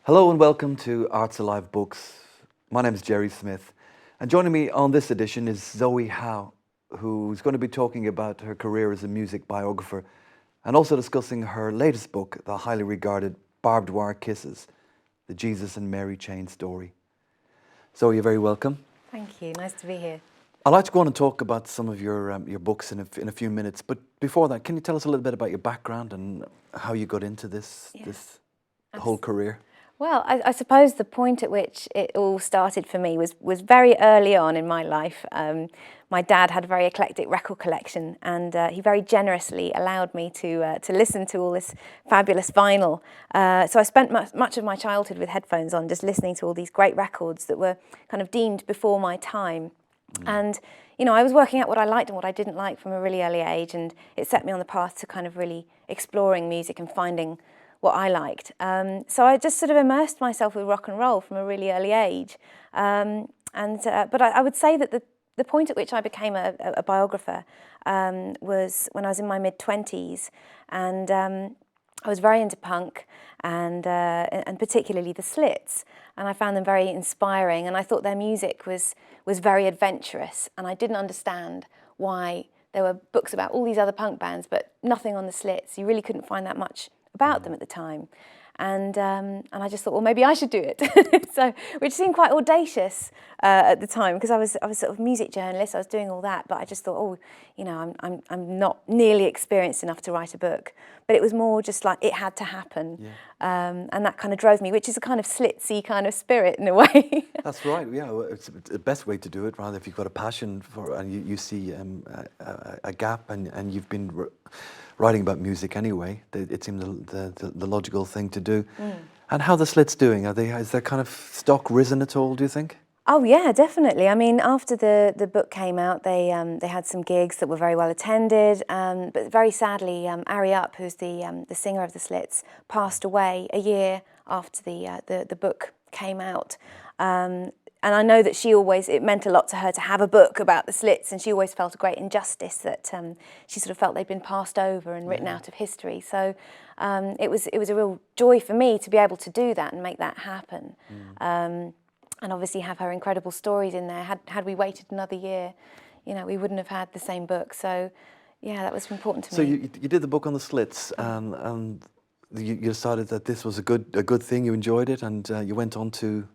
Hello and welcome to Arts Alive Books. My name is Jerry Smith, and joining me on this edition is Zoe Howe, who's going to be talking about her career as a music biographer and also discussing her latest book, the highly regarded Barbed Wire Kisses, the Jesus and Mary Chain story. Zoe, you're very welcome. Thank you. Nice to be here. I'd like to go on and talk about some of your books in a few minutes, but before that, can you tell us a little bit about your background and how you got into this whole career? Well, I suppose the point at which it all started for me was very early on in my life. My dad had a very eclectic record collection, and he very generously allowed me to listen to all this fabulous vinyl. So I spent much of my childhood with headphones on, just listening to all these great records that were kind of deemed before my time. And, you know, I was working out what I liked and what I didn't like from a really early age, and it set me on the path to kind of really exploring music and finding what I liked. So I just sort of immersed myself with rock and roll from a really early age. But I would say that the point at which I became a biographer was when I was in my mid-20s, and I was very into punk and particularly the Slits, and I found them very inspiring, and I thought their music was very adventurous, and I didn't understand why there were books about all these other punk bands but nothing on the Slits. You really couldn't find that much about them at the time, and I just thought, well, maybe I should do it. So, which seemed quite audacious at the time, because I was sort of music journalist. I was doing all that, but I just thought, oh, you know, I'm not nearly experienced enough to write a book. But it was more just like it had to happen, and that kind of drove me, which is a kind of Slitsy kind of spirit in a way. That's right. Yeah, well, it's the best way to do it. Rather, if you've got a passion for and you see a gap, and you've been writing about music anyway, it seemed the logical thing to do. And how are the Slits doing? Is their kind of stock risen at all, do you think? Oh yeah, definitely. I mean, after the book came out, they had some gigs that were very well attended, but very sadly, Ari Up, who's the singer of the Slits, passed away a year after the book came out. And I know that it meant a lot to her to have a book about the Slits, and she always felt a great injustice that she sort of felt they'd been passed over and written out of history. So it was a real joy for me to be able to do that and make that happen. And obviously have her incredible stories in there. Had we waited another year, you know, we wouldn't have had the same book. So yeah, that was important to me. So you did the book on the Slits, and you decided that this was a good thing. You enjoyed it, and you went on to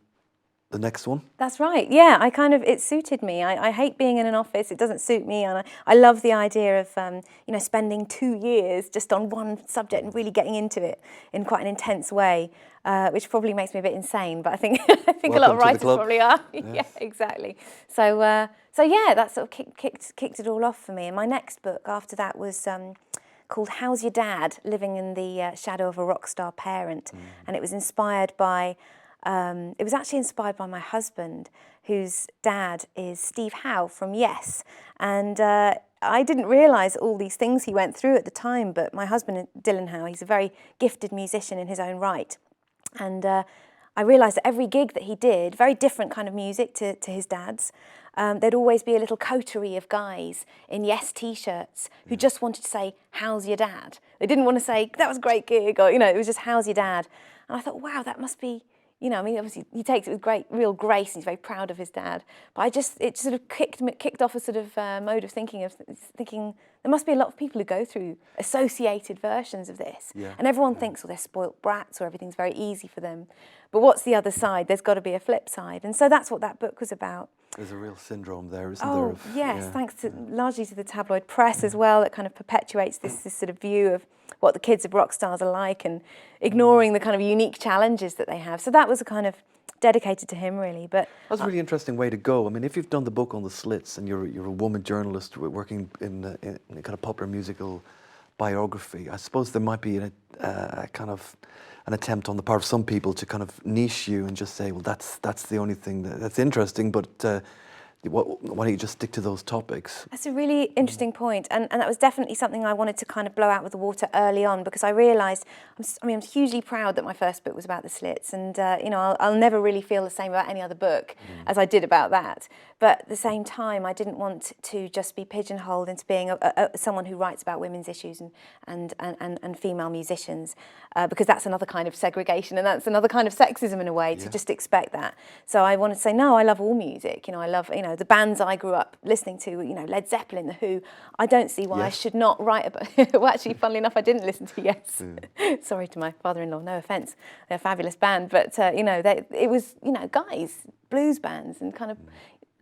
the next one? That's right. Yeah, it suited me. I hate being in an office. It doesn't suit me, and I love the idea of spending 2 years just on one subject and really getting into it in quite an intense way, which probably makes me a bit insane. But I think a lot of writers probably are. Yes. Yeah, exactly. So yeah, that sort of kicked it all off for me. And my next book after that was called "How's Your Dad? Living in the Shadow of a Rock Star Parent," and it was inspired by. It was actually inspired by my husband, whose dad is Steve Howe from Yes. And I didn't realise all these things he went through at the time, but my husband, Dylan Howe, he's a very gifted musician in his own right. And I realised that every gig that he did, very different kind of music to his dad's, there'd always be a little coterie of guys in Yes T-shirts who just wanted to say, "How's your dad?" They didn't want to say, "That was a great gig," or, it was just, "How's your dad?" And I thought, wow, that must be... obviously he takes it with real grace, and he's very proud of his dad. But it sort of kicked off a sort of mode of thinking there must be a lot of people who go through associated versions of this. Yeah. And everyone thinks, well, they're spoilt brats or everything's very easy for them. But what's the other side? There's got to be a flip side. And so that's what that book was about. There's a real syndrome there, isn't there? Oh, yes, thanks largely to the tabloid press as well, that kind of perpetuates this sort of view of what the kids of rock stars are like and ignoring the kind of unique challenges that they have. So that was a kind of dedicated to him, really. But that's a really interesting way to go. I mean, if you've done the book on the Slits and you're a woman journalist working in a kind of popular musical biography, I suppose there might be a kind of an attempt on the part of some people to kind of niche you and just say, well, that's the only thing that's interesting, but why don't you just stick to those topics? That's a really interesting point, and that was definitely something I wanted to kind of blow out with the water early on, because I realised, I'm hugely proud that my first book was about the Slits, and you know, I'll never really feel the same about any other book as I did about that. But at the same time, I didn't want to just be pigeonholed into being someone who writes about women's issues and female musicians, because that's another kind of segregation, and that's another kind of sexism in a way, to just expect that. So I wanted to say, no, I love all music. You know, I love, you know, the bands I grew up listening to, you know, Led Zeppelin, The Who. I don't see why I should not write about. Well, actually, funnily enough, I didn't listen to Yes. Sorry to my father-in-law, no offence. They're a fabulous band, but you know, it was, you know, guys, blues bands, and kind of.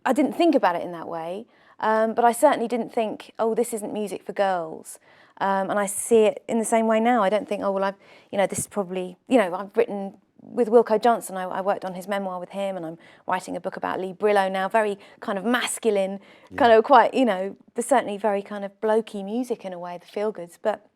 I didn't think about it in that way, but I certainly didn't think, oh, this isn't music for girls. And I see it in the same way now. I don't think, oh, well, you know, this is probably, you know, I've written with Wilko Johnson. I worked on his memoir with him, and I'm writing a book about Lee Brillo now. Very kind of masculine, kind of quite, you know, but certainly very kind of blokey music in a way, the feel goods. But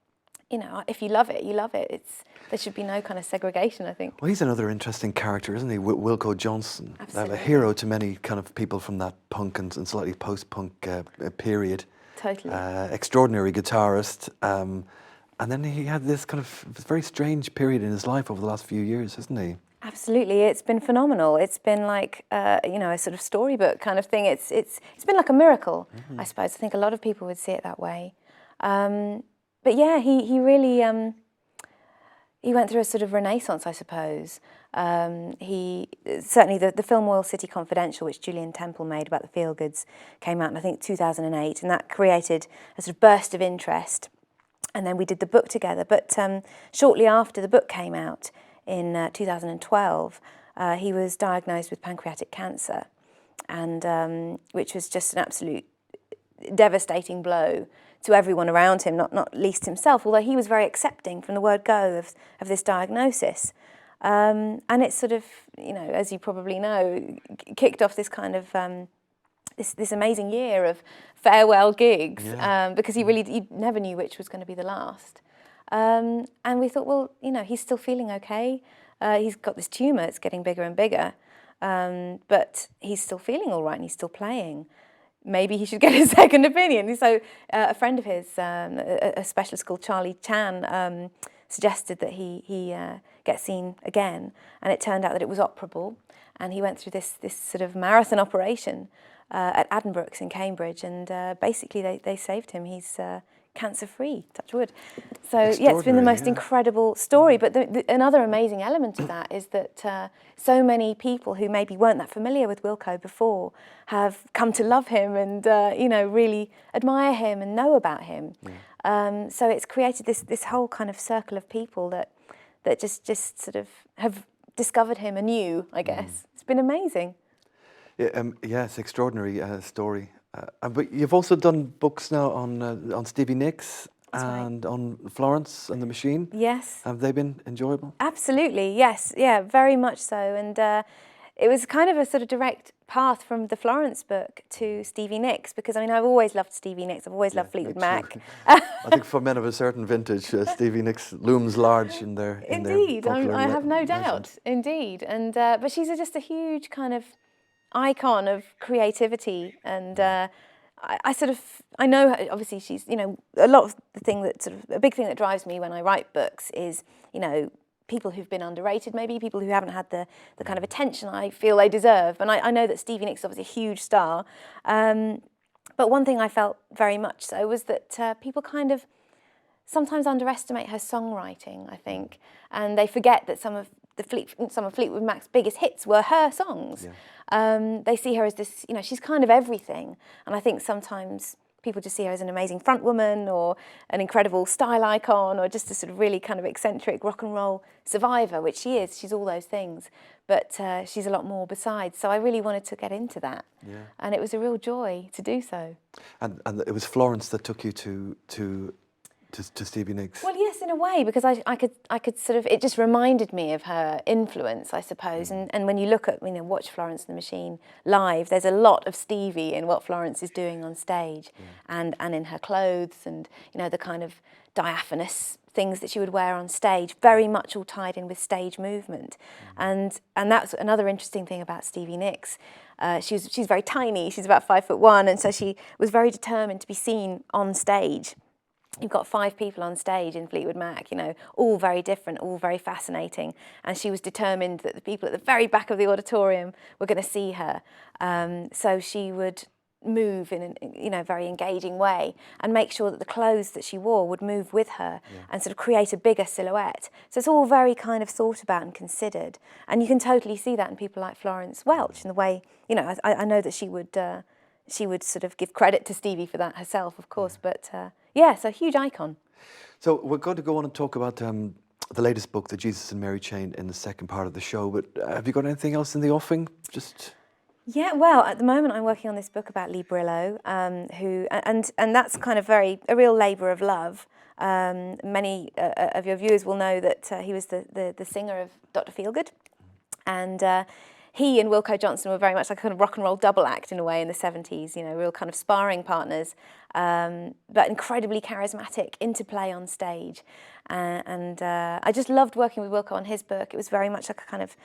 you know, if you love it, you love it. There should be no kind of segregation, I think. Well, he's another interesting character, isn't he? Wilko Johnson, Absolutely. a hero to many kind of people from that punk and slightly post-punk period. Totally. Extraordinary guitarist. And then he had this kind of very strange period in his life over the last few years, hasn't he? Absolutely, it's been phenomenal. It's been like you know, a sort of storybook kind of thing. It's been like a miracle, I suppose. I think a lot of people would see it that way. But yeah, he really he went through a sort of renaissance, I suppose. He certainly the film Oil City Confidential, which Julian Temple made about the feel goods, came out in I think 2008, and that created a sort of burst of interest. And then we did the book together. But shortly after the book came out in 2012, he was diagnosed with pancreatic cancer, and which was just an absolute devastating blow to everyone around him, not least himself, although he was very accepting from the word go of this diagnosis. And it sort of, you know, as you probably know, kicked off this kind of this amazing year of farewell gigs, because he never knew which was going to be the last. And we thought, well, you know, he's still feeling okay. He's got this tumour, it's getting bigger and bigger, but he's still feeling all right and he's still playing. Maybe he should get a second opinion. So a friend of his, a specialist called Charlie Chan, suggested that he get seen again, and it turned out that it was operable, and he went through this sort of marathon operation at Addenbrooke's in Cambridge, and basically they saved him. He's cancer-free, touch wood. So yeah, it's been the most incredible story. But another amazing element of that is that so many people who maybe weren't that familiar with Wilko before have come to love him and you know, really admire him and know about him. So it's created this whole kind of circle of people that just sort of have discovered him anew, I guess. It's been amazing. Yeah, it's an extraordinary story. But you've also done books now on Stevie Nicks and on Florence and the Machine. Yes. Have they been enjoyable? Absolutely, yes. Yeah, very much so. And it was kind of a sort of direct path from the Florence book to Stevie Nicks, because I mean, I've always loved Stevie Nicks. I've always loved Fleetwood Mac. I think for men of a certain vintage, Stevie Nicks looms large in their Indeed, popular I have no legend. doubt. Indeed, and but she's just a huge kind of icon of creativity, and I know her, obviously she's, you know, a lot of the thing that sort of a big thing that drives me when I write books is, you know, people who've been underrated, maybe people who haven't had the kind of attention I feel they deserve. And I know that Stevie Nicks is obviously a huge star, but one thing I felt very much so was that people kind of sometimes underestimate her songwriting, I think, and they forget that some of Fleetwood Mac's biggest hits were her songs. They see her as this, you know, she's kind of everything, and I think sometimes people just see her as an amazing frontwoman or an incredible style icon or just a sort of really kind of eccentric rock and roll survivor, which she is. She's all those things, but she's a lot more besides. So I really wanted to get into that, and it was a real joy to do so. And it was Florence that took you to Stevie Nicks. Well, yes, Yes, in a way, because I could sort of, it just reminded me of her influence, I suppose. And when you look at, watch Florence and the Machine live, there's a lot of Stevie in what Florence is doing on stage, and in her clothes, and the kind of diaphanous things that she would wear on stage, very much all tied in with stage movement. And that's another interesting thing about Stevie Nicks. She's very tiny. She's about 5'1", and so she was very determined to be seen on stage. You've got 5 people on stage in Fleetwood Mac, all very different, all very fascinating. And she was determined that the people at the very back of the auditorium were going to see her. So she would move in a very engaging way and make sure that the clothes that she wore would move with her and sort of create a bigger silhouette. So it's all very kind of thought about and considered. And you can totally see that in people like Florence Welch, in the way, I know that she would sort of give credit to Stevie for that herself, of course, but so a huge icon. So we're going to go on and talk about the latest book, The Jesus and Mary Chain, in the second part of the show, but have you got anything else in the offing? Yeah, well, at the moment I'm working on this book about Lee Brillo, and that's kind of a real labour of love. Many of your viewers will know that he was the singer of Dr. Feelgood, and he and Wilko Johnson were very much like a kind of rock and roll double act in a way in the 70s, real kind of sparring partners, but incredibly charismatic, interplay on stage. And I just loved working with Wilko on his book. It was very much like a kind of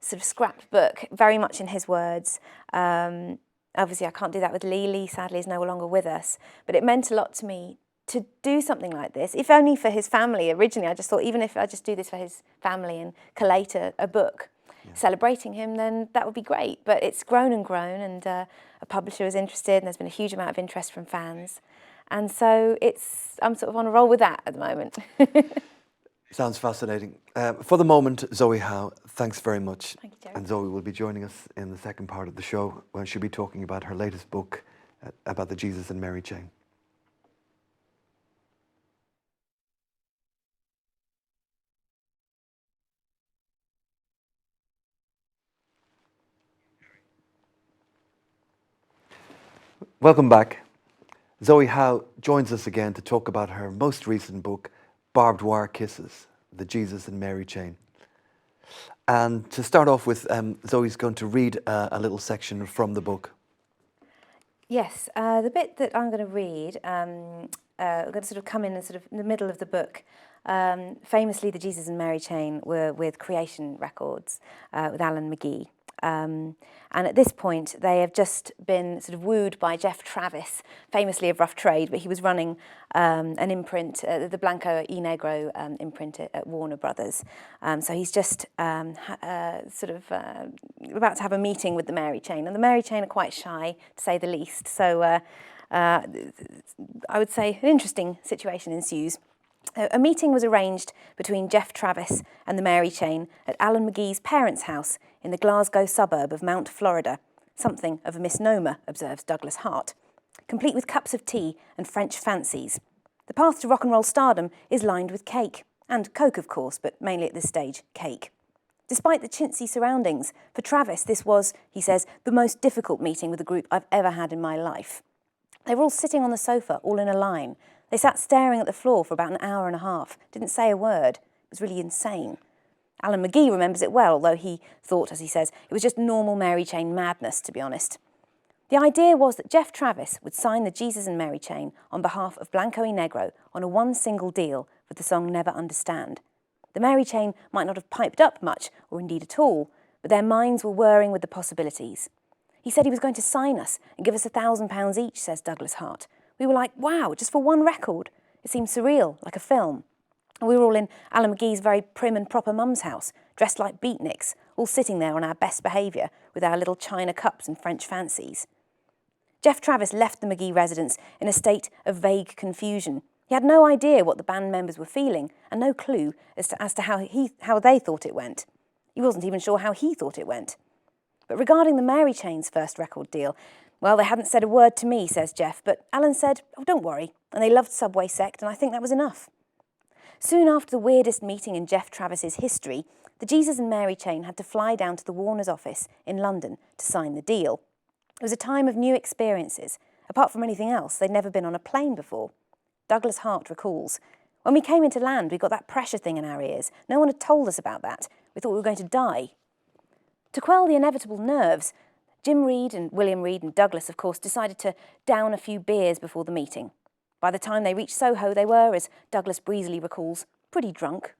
sort of scrapped book, very much in his words. Obviously, I can't do that with Lee. Lee, sadly, is no longer with us. But it meant a lot to me to do something like this, if only for his family. Originally, I just thought, even if I just do this for his family and collate a book celebrating him, then that would be great. But it's grown, and a publisher is interested, and there's been a huge amount of interest from fans. And so I'm sort of on a roll with that at the moment. Sounds fascinating. For the moment, Zoe Howe, thanks very much. Thank you, Jerry. And Zoe will be joining us in the second part of the show, when she'll be talking about her latest book about the Jesus and Mary chain. Welcome back. Zoe Howe joins us again to talk about her most recent book, Barbed Wire Kisses, The Jesus and Mary Chain. And to start off with, Zoe's going to read a little section from the book. Yes, the bit that I'm going to read, we're going to sort of come in and sort of in the middle of the book. Famously, the Jesus and Mary Chain were with Creation Records with Alan McGee. And at this point, they have just been sort of wooed by Jeff Travis, famously of Rough Trade, but he was running an imprint, the Blanco y Negro imprint at Warner Brothers. So he's just about to have a meeting with the Mary Chain. And the Mary Chain are quite shy, to say the least. So I would say an interesting situation ensues. A meeting was arranged between Jeff Travis and the Mary Chain at Alan McGee's parents' house in the Glasgow suburb of Mount Florida. Something of a misnomer, observes Douglas Hart. Complete with cups of tea and French fancies. The path to rock and roll stardom is lined with cake. And Coke, of course, but mainly at this stage, cake. Despite the chintzy surroundings, for Travis this was, he says, the most difficult meeting with a group I've ever had in my life. They were all sitting on the sofa, all in a line. They sat staring at the floor for about an hour and a half, didn't say a word. It was really insane. Alan McGee remembers it well, although he thought, as he says, it was just normal Mary Chain madness, to be honest. The idea was that Jeff Travis would sign the Jesus and Mary Chain on behalf of Blanco y Negro on a one single deal with the song Never Understand. The Mary Chain might not have piped up much, or indeed at all, but their minds were whirring with the possibilities. He said he was going to sign us and give us £1,000 each, says Douglas Hart. We were like, wow, just for one record. It seemed surreal, like a film. And we were all in Alan McGee's very prim and proper mum's house, dressed like beatniks, all sitting there on our best behaviour with our little china cups and French fancies. Jeff Travis left the McGee residence in a state of vague confusion. He had no idea what the band members were feeling and no clue as to how they thought it went. He wasn't even sure how he thought it went. But regarding the Mary Chain's first record deal, well, they hadn't said a word to me, says Jeff, but Alan said, oh, don't worry, and they loved Subway Sect, and I think that was enough. Soon after the weirdest meeting in Jeff Travis's history, the Jesus and Mary Chain had to fly down to the Warner's office in London to sign the deal. It was a time of new experiences. Apart from anything else, they'd never been on a plane before. Douglas Hart recalls, When we came into land, we got that pressure thing in our ears. No one had told us about that. We thought we were going to die. To quell the inevitable nerves, Jim Reed and William Reed and Douglas, of course, decided to down a few beers before the meeting. By the time they reached Soho, they were, as Douglas breezily recalls, pretty drunk.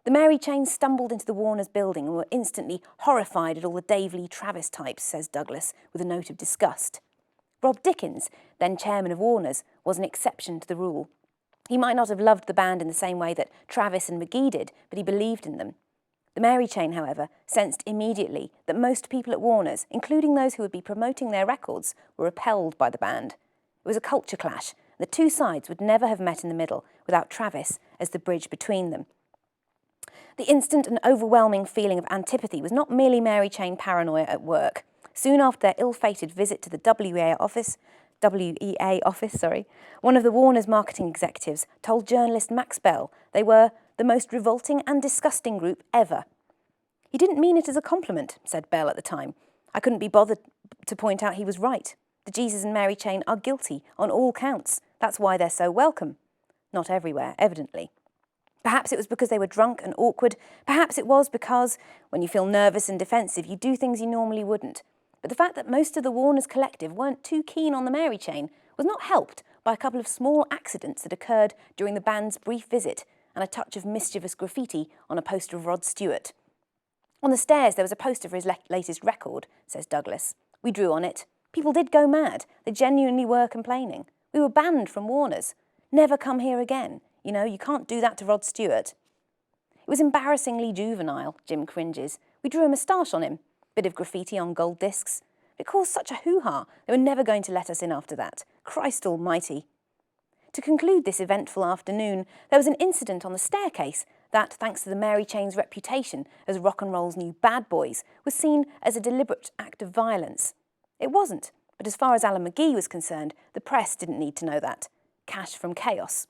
The Mary Chain stumbled into the Warners' building and were instantly horrified at all the Dave Lee Travis types, says Douglas, with a note of disgust. Rob Dickens, then chairman of Warners, was an exception to the rule. He might not have loved the band in the same way that Travis and McGee did, but he believed in them. The Mary Chain, however, sensed immediately that most people at Warners, including those who would be promoting their records, were repelled by the band. It was a culture clash. The two sides would never have met in the middle without Travis as the bridge between them. The instant and overwhelming feeling of antipathy was not merely Mary Chain paranoia at work. Soon after their ill-fated visit to the WEA office, one of the Warners marketing executives told journalist Max Bell they were the most revolting and disgusting group ever. He didn't mean it as a compliment, said Bell at the time. I couldn't be bothered to point out he was right. The Jesus and Mary Chain are guilty on all counts. That's why they're so welcome. Not everywhere, evidently. Perhaps it was because they were drunk and awkward. Perhaps it was because, when you feel nervous and defensive, you do things you normally wouldn't. But the fact that most of the Warners collective weren't too keen on the Mary Chain was not helped by a couple of small accidents that occurred during the band's brief visit and a touch of mischievous graffiti on a poster of Rod Stewart. On the stairs there was a poster for his latest record, says Douglas. We drew on it. People did go mad. They genuinely were complaining. We were banned from Warners. Never come here again. You know, you can't do that to Rod Stewart. It was embarrassingly juvenile, Jim cringes. We drew a moustache on him. Bit of graffiti on gold discs. It caused such a hoo-ha. They were never going to let us in after that. Christ almighty. To conclude this eventful afternoon, there was an incident on the staircase that, thanks to the Mary Chain's reputation as rock and roll's new bad boys, was seen as a deliberate act of violence. It wasn't, but as far as Alan McGee was concerned, the press didn't need to know that. Cash from chaos.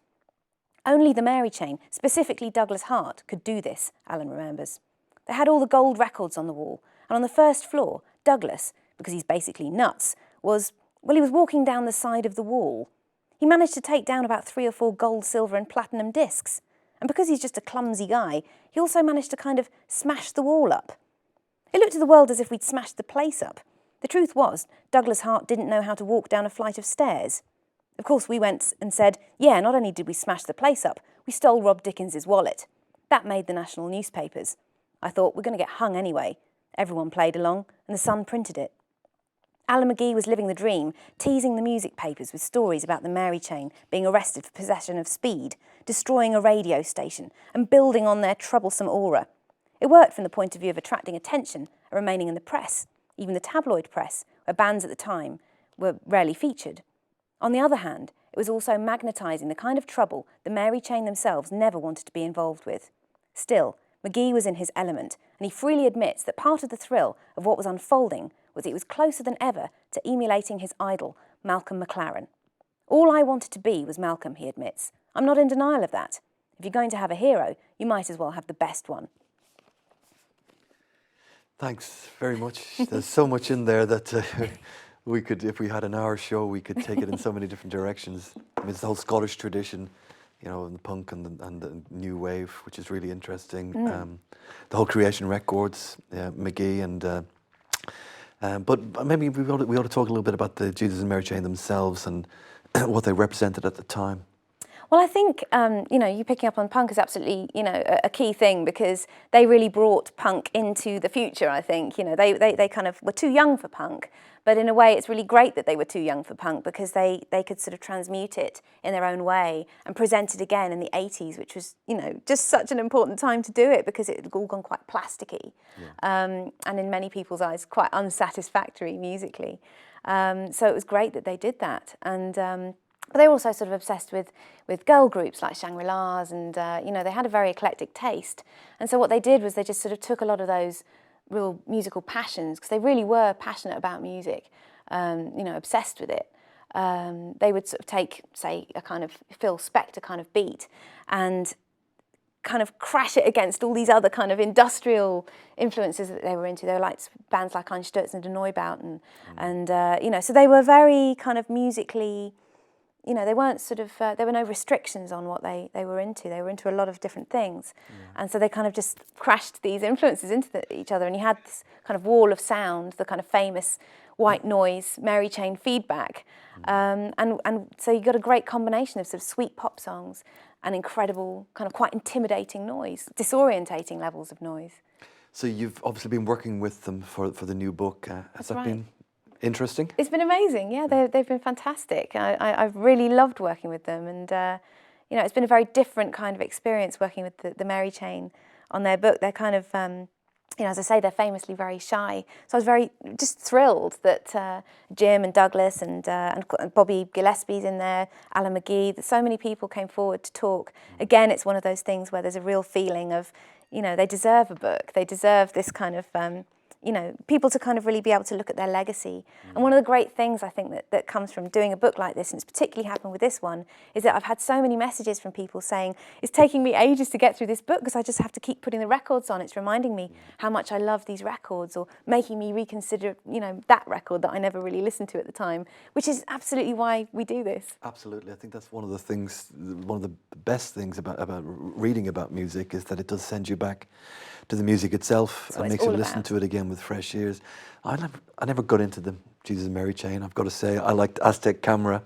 Only the Mary Chain, specifically Douglas Hart, could do this, Alan remembers. They had all the gold records on the wall, and on the first floor, Douglas, because he's basically nuts, he was walking down the side of the wall. He managed to take down about 3 or 4 gold, silver and platinum discs. And because he's just a clumsy guy, he also managed to kind of smash the wall up. It looked to the world as if we'd smashed the place up. The truth was, Douglas Hart didn't know how to walk down a flight of stairs. Of course, we went and said, yeah, not only did we smash the place up, we stole Rob Dickens' wallet. That made the national newspapers. I thought, we're going to get hung anyway. Everyone played along, and the Sun printed it. Alan McGee was living the dream, teasing the music papers with stories about the Mary Chain being arrested for possession of speed, destroying a radio station, and building on their troublesome aura. It worked from the point of view of attracting attention and remaining in the press, even the tabloid press, where bands at the time were rarely featured. On the other hand, it was also magnetising the kind of trouble the Mary Chain themselves never wanted to be involved with. Still, McGee was in his element, and he freely admits that part of the thrill of what was unfolding was it was closer than ever to emulating his idol, Malcolm McLaren. All I wanted to be was Malcolm, he admits. I'm not in denial of that. If you're going to have a hero, you might as well have the best one. Thanks very much. There's so much in there that we could, if we had an hour show, we could take it in so many different directions. I mean, it's the whole Scottish tradition, you know, and the punk and the new wave, which is really interesting. The whole Creation Records, McGee, and but maybe we ought to talk a little bit about the Jesus and Mary Chain themselves and what they represented at the time. Well, I think, you picking up on punk is absolutely, a key thing because they really brought punk into the future, I think. They kind of were too young for punk, but in a way it's really great that they were too young for punk because they could sort of transmute it in their own way and present it again in the 80s, which was, just such an important time to do it because it had all gone quite plasticky and in many people's eyes quite unsatisfactory musically. So it was great that they did that. And but they were also sort of obsessed with girl groups like Shangri-La's and, they had a very eclectic taste. And so what they did was they just sort of took a lot of those real musical passions, because they really were passionate about music, obsessed with it. They would sort of take, say, a kind of Phil Spector kind of beat and kind of crash it against all these other kind of industrial influences that they were into. They were like bands like Einstürzen and De Neubauten. And so they were very kind of musically you know, they weren't sort of, there were no restrictions on what they were into. They were into a lot of different things. And so they kind of just crashed these influences into each other. And you had this kind of wall of sound, the kind of famous white noise, Mary Chain feedback. And so you got a great combination of sort of sweet pop songs and incredible, kind of quite intimidating noise, disorientating levels of noise. So you've obviously been working with them for the new book. Has that been interesting? It's been amazing, yeah. They've been fantastic. I've really loved working with them, and you know, it's been a very different kind of experience working with the Mary Chain on their book. They're kind of, you know, as I say, they're famously very shy. So I was very just thrilled that Jim and Douglas and Bobby Gillespie's in there, Alan McGee, that so many people came forward to talk. Again, it's one of those things where there's a real feeling of, you know, they deserve a book. They deserve this kind of, you know, people to kind of really be able to look at their legacy. And one of the great things I think that comes from doing a book like this, and it's particularly happened with this one, is that I've had so many messages from people saying, it's taking me ages to get through this book because I just have to keep putting the records on. It's reminding me how much I love these records, or making me reconsider, you know, that record that I never really listened to at the time, which is absolutely why we do this. Absolutely. I think that's one of the things, one of the best things about reading about music is that it does send you back to the music itself and makes you listen to it again with fresh ears. I never got into the Jesus and Mary Chain. I've got to say, I liked Aztec Camera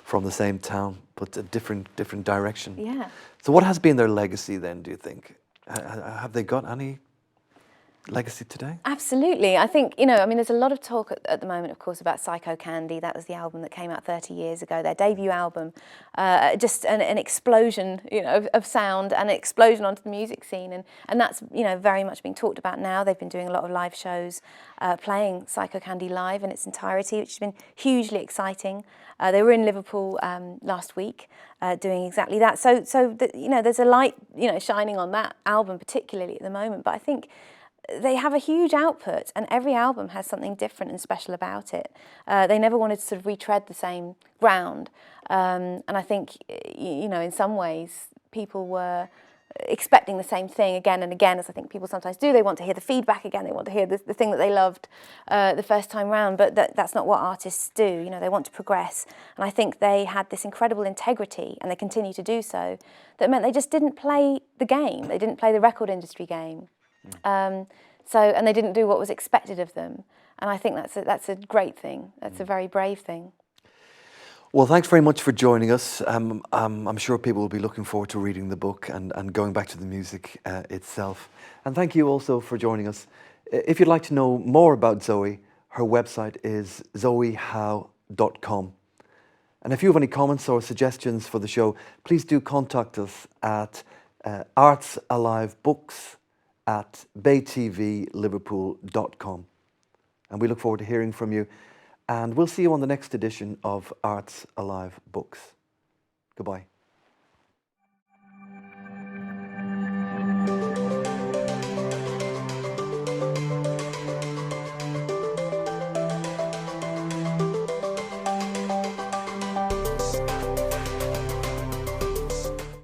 from the same town, but a different direction. Yeah. So what has been their legacy then, do you think? Have they got any legacy today? Absolutely. I think, you know, I mean, there's a lot of talk at the moment, of course, about Psycho Candy. That was the album that came out 30 years ago, their debut album. Just an explosion, you know, of sound and an explosion onto the music scene. And that's, you know, very much being talked about now. They've been doing a lot of live shows, playing Psycho Candy live in its entirety, which has been hugely exciting. They were in Liverpool last week doing exactly that. So you know, there's a light, you know, shining on that album particularly at the moment. But I think they have a huge output, and every album has something different and special about it. They never wanted to sort of retread the same ground. And I think, you know, in some ways, people were expecting the same thing again and again, as I think people sometimes do. They want to hear the feedback again. They want to hear the thing that they loved the first time round. But that's not what artists do. You know, they want to progress. And I think they had this incredible integrity, and they continue to do so, that meant they just didn't play the game. They didn't play the record industry game. And they didn't do what was expected of them, and I think that's a great thing. That's a very brave thing. Well, thanks very much for joining us. I'm sure people will be looking forward to reading the book and going back to the music itself. And thank you also for joining us. If you'd like to know more about Zoe, her website is zoehowe.com. And if you have any comments or suggestions for the show, please do contact us at artsalivebooks@baytvliverpool.com. And we look forward to hearing from you. And we'll see you on the next edition of Arts Alive Books. Goodbye.